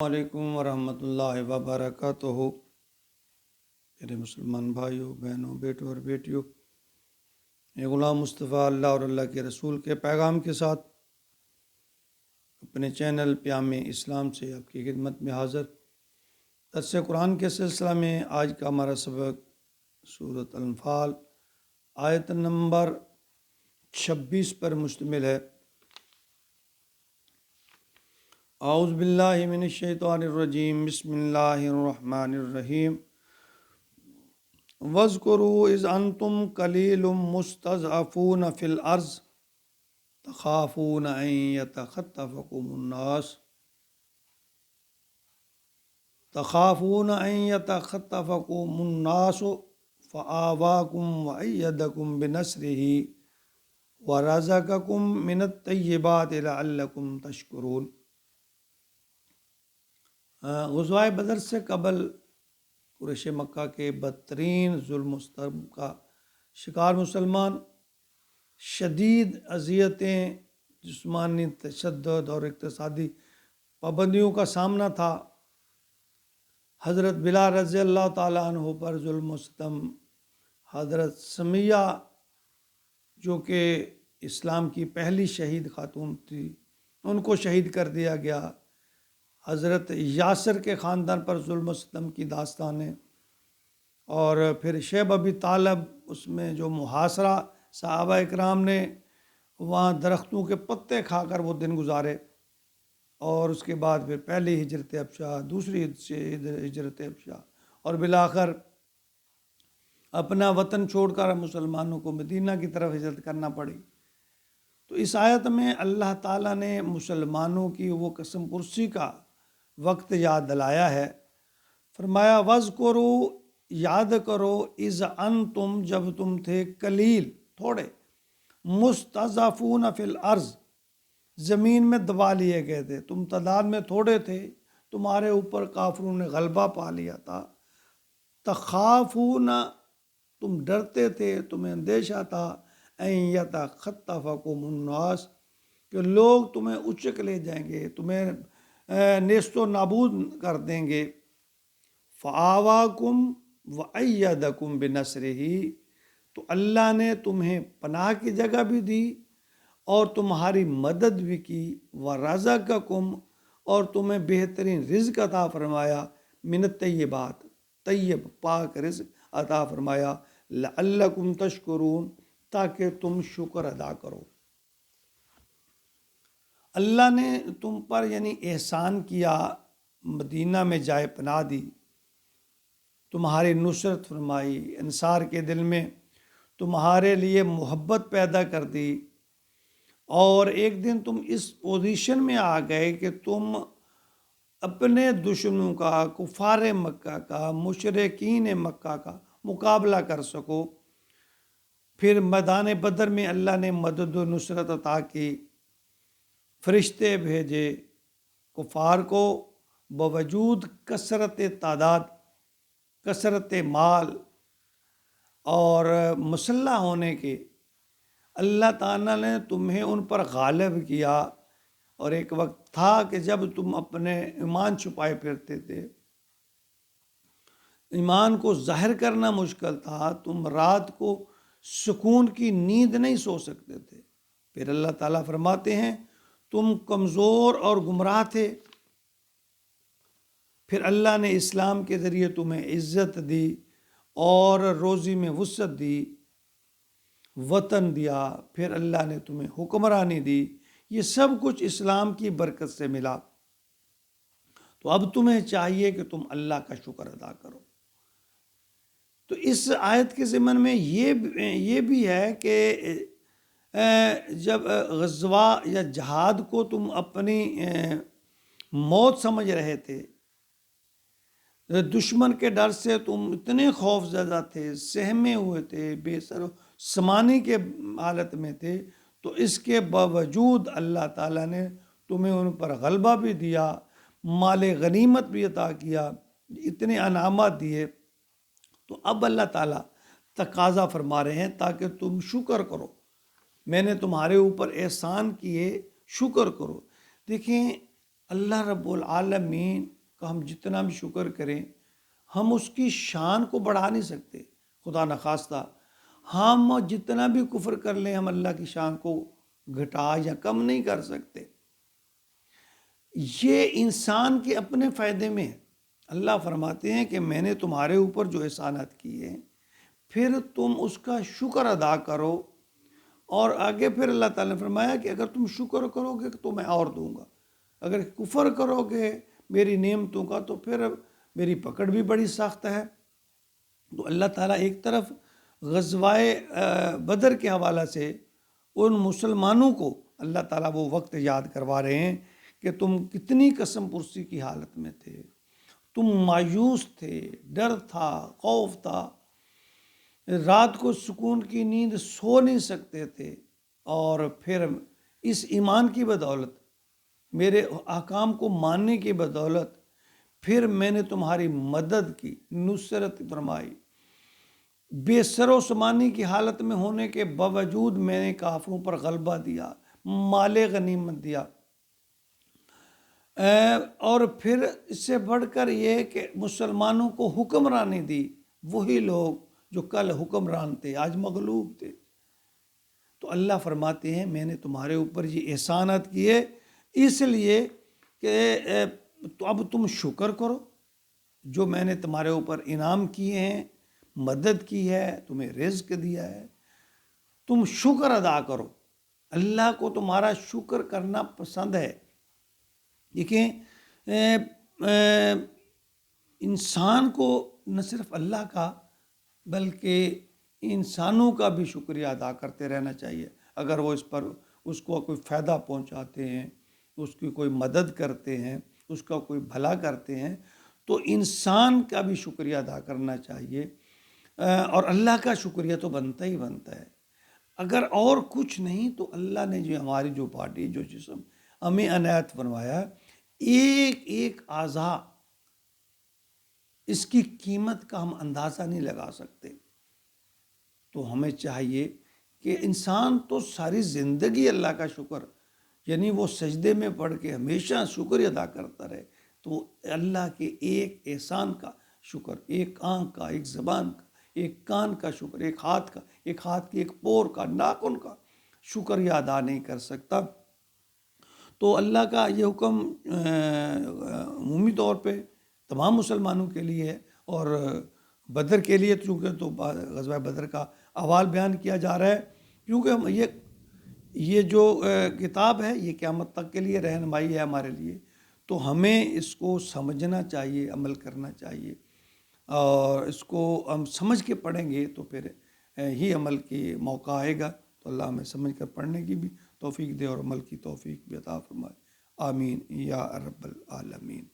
وعلیکم ورحمۃ اللہ وبرکاتہ۔ میرے مسلمان بھائیوں، بہنوں، بیٹوں اور بیٹیوں، یہ غلام مصطفیٰ اللہ اور اللہ کے رسول کے پیغام کے ساتھ اپنے چینل پیام اسلام سے آپ کی خدمت میں حاضر۔ درس قرآن کے سلسلہ میں آج کا ہمارا سبق سورۃ الانفال آیت نمبر 26 پر مشتمل ہے۔ اعوذ باللہ من الشیطان الرجیم، بسم اللہ الرحمن الرحیم۔ وَاذْكُرُوا إِذْ أَنْتُمْ قَلِيلٌ مُسْتَضْعَفُونَ فِي الْأَرْضِ تَخَافُونَ أَنْ يَتَخَطَّفَكُمُ النَّاسُ فَآوَاكُمْ وَأَيَّدَكُمْ بِنَصْرِهِ وَرَزَقَكُمْ مِنَ الطَّيِّبَاتِ لَعَلَّكُمْ تَشْكُرُونَ۔ غزوہ بدر سے قبل قریش مکہ کے بدترین ظلم و ستم کا شکار مسلمان شدید اذیتیں، جسمانی تشدد اور اقتصادی پابندیوں کا سامنا تھا۔ حضرت بلال رضی اللہ تعالیٰ عنہ پر ظلم و ستم، حضرت سمیہ جو کہ اسلام کی پہلی شہید خاتون تھی، ان کو شہید کر دیا گیا۔ حضرت یاسر کے خاندان پر ظلم و ستم کی داستانیں، اور پھر شیب ابی طالب، اس میں جو محاصرہ صحابہ اکرام نے وہاں درختوں کے پتے کھا کر وہ دن گزارے، اور اس کے بعد پھر پہلی ہجرت حبشہ، دوسری ہجرت حبشہ، اور بالآخر اپنا وطن چھوڑ کر مسلمانوں کو مدینہ کی طرف ہجرت کرنا پڑی۔ تو اس آیت میں اللہ تعالیٰ نے مسلمانوں کی وہ قسم پرسی کا وقت یاد دلایا ہے۔ فرمایا وَاذْكُرُوا، یاد کرو، اِذْ أَنْتُمْ، جب تم تھے، قلیل، تھوڑے، مُسْتَضْعَفُونَ فِي الْأَرْضِ، زمین میں دبا لیے گئے تھے، تم تعداد میں تھوڑے تھے، تمہارے اوپر کافروں نے غلبہ پا لیا تھا۔ تخافون، تم ڈرتے تھے، تمہیں اندیشہ تھا، اَن يَتَخَطَّفَكُمُ النَّاسُ، کہ لوگ تمہیں اچک لے جائیں گے، تمہیں نیست و نابود کر دیں گے۔ فَآوَاكُمْ وَأَيَّدَكُمْ بِنَصْرِهِ، تو اللہ نے تمہیں پناہ کی جگہ بھی دی اور تمہاری مدد بھی کی۔ وَرَزَقَكُمْ، اور تمہیں بہترین رزق عطا فرمایا، من الطیبات، طیب پاک رزق عطا فرمایا، لعلکم تشکرون، تاکہ تم شکر ادا کرو۔ اللہ نے تم پر یعنی احسان کیا، مدینہ میں جائے پناہ دی، تمہاری نصرت فرمائی، انصار کے دل میں تمہارے لیے محبت پیدا کر دی، اور ایک دن تم اس پوزیشن میں آ گئے کہ تم اپنے دشمنوں کا، کفار مکہ کا، مشرکین مکہ کا مقابلہ کر سکو۔ پھر میدان بدر میں اللہ نے مدد و نصرت عطا کی، فرشتے بھیجے، کفار کو بوجود کثرت تعداد، کثرت مال اور مسلح ہونے کے، اللہ تعالیٰ نے تمہیں ان پر غالب کیا۔ اور ایک وقت تھا کہ جب تم اپنے ایمان چھپائے پھرتے تھے، ایمان کو ظاہر کرنا مشکل تھا، تم رات کو سکون کی نیند نہیں سو سکتے تھے۔ پھر اللہ تعالیٰ فرماتے ہیں تم کمزور اور گمراہ تھے، پھر اللہ نے اسلام کے ذریعے تمہیں عزت دی اور روزی میں وسعت دی، وطن دیا، پھر اللہ نے تمہیں حکمرانی دی۔ یہ سب کچھ اسلام کی برکت سے ملا۔ تو اب تمہیں چاہیے کہ تم اللہ کا شکر ادا کرو۔ تو اس آیت کے ضمن میں یہ بھی ہے کہ جب غزوہ یا جہاد کو تم اپنی موت سمجھ رہے تھے، دشمن کے ڈر سے تم اتنے خوف زدہ تھے، سہمے ہوئے تھے، بے سر و سمانی کے حالت میں تھے، تو اس کے باوجود اللہ تعالیٰ نے تمہیں ان پر غلبہ بھی دیا، مال غنیمت بھی عطا کیا، اتنے انعامات دیے۔ تو اب اللہ تعالیٰ تقاضا فرما رہے ہیں تاکہ تم شکر کرو، میں نے تمہارے اوپر احسان کیے، شکر کرو۔ دیکھیں اللہ رب العالمین کا ہم جتنا بھی شکر کریں ہم اس کی شان کو بڑھا نہیں سکتے، خدا نخواستہ ہم جتنا بھی کفر کر لیں ہم اللہ کی شان کو گھٹا یا کم نہیں کر سکتے۔ یہ انسان کے اپنے فائدے میں ہے۔ اللہ فرماتے ہیں کہ میں نے تمہارے اوپر جو احسانات کیے ہیں پھر تم اس کا شکر ادا کرو، اور آگے پھر اللہ تعالیٰ نے فرمایا کہ اگر تم شکر کرو گے تو میں اور دوں گا، اگر کفر کرو گے میری نعمتوں کا تو پھر میری پکڑ بھی بڑی سخت ہے۔ تو اللہ تعالیٰ ایک طرف غزوہ بدر کے حوالہ سے ان مسلمانوں کو اللہ تعالیٰ وہ وقت یاد کروا رہے ہیں کہ تم کتنی قسم پرسی کی حالت میں تھے، تم مایوس تھے، ڈر تھا، خوف تھا، رات کو سکون کی نیند سو نہیں سکتے تھے، اور پھر اس ایمان کی بدولت، میرے احکام کو ماننے کی بدولت پھر میں نے تمہاری مدد کی، نصرت فرمائی، بے سر و سامانی کی حالت میں ہونے کے باوجود میں نے کافروں پر غلبہ دیا، مال غنیمت دیا، اور پھر اس سے بڑھ کر یہ کہ مسلمانوں کو حکمرانی دی، وہی لوگ جو کل حکمران تھے آج مغلوب تھے۔ تو اللہ فرماتے ہیں میں نے تمہارے اوپر یہ احسانات کیے اس لیے کہ تو اب تم شکر کرو، جو میں نے تمہارے اوپر انعام کیے ہیں، مدد کی ہے، تمہیں رزق دیا ہے، تم شکر ادا کرو۔ اللہ کو تمہارا شکر کرنا پسند ہے۔ دیکھیں انسان کو نہ صرف اللہ کا بلکہ انسانوں کا بھی شکریہ ادا کرتے رہنا چاہیے۔ اگر وہ اس کو کوئی فائدہ پہنچاتے ہیں، اس کی کوئی مدد کرتے ہیں، اس کا کوئی بھلا کرتے ہیں تو انسان کا بھی شکریہ ادا کرنا چاہیے، اور اللہ کا شکریہ تو بنتا ہی بنتا ہے۔ اگر اور کچھ نہیں تو اللہ نے جو ہماری جو باڈی جو جسم ہمیں عنایت فرمایا، ایک ایک اعضاء اس کی قیمت کا ہم اندازہ نہیں لگا سکتے۔ تو ہمیں چاہیے کہ انسان تو ساری زندگی اللہ کا شکر، یعنی وہ سجدے میں پڑھ کے ہمیشہ شکر ادا کرتا رہے، تو اللہ کے ایک احسان کا شکر، ایک آنکھ کا، ایک زبان کا، ایک کان کا شکر، ایک ہاتھ کی ایک پور کا، ناخن کا شکریہ ادا نہیں کر سکتا۔ تو اللہ کا یہ حکم عمومی طور پہ تمام مسلمانوں کے لیے ہے، اور بدر کے لیے چونکہ تو غزوہ بدر کا احوال بیان کیا جا رہا ہے، کیونکہ یہ جو کتاب ہے یہ قیامت تک کے لیے رہنمائی ہے ہمارے لیے، تو ہمیں اس کو سمجھنا چاہیے، عمل کرنا چاہیے، اور اس کو ہم سمجھ کے پڑھیں گے تو پھر ہی عمل کی موقع آئے گا۔ تو اللہ ہمیں سمجھ کر پڑھنے کی بھی توفیق دے اور عمل کی توفیق بھی عطا فرمائے، آمین یا رب العالمین۔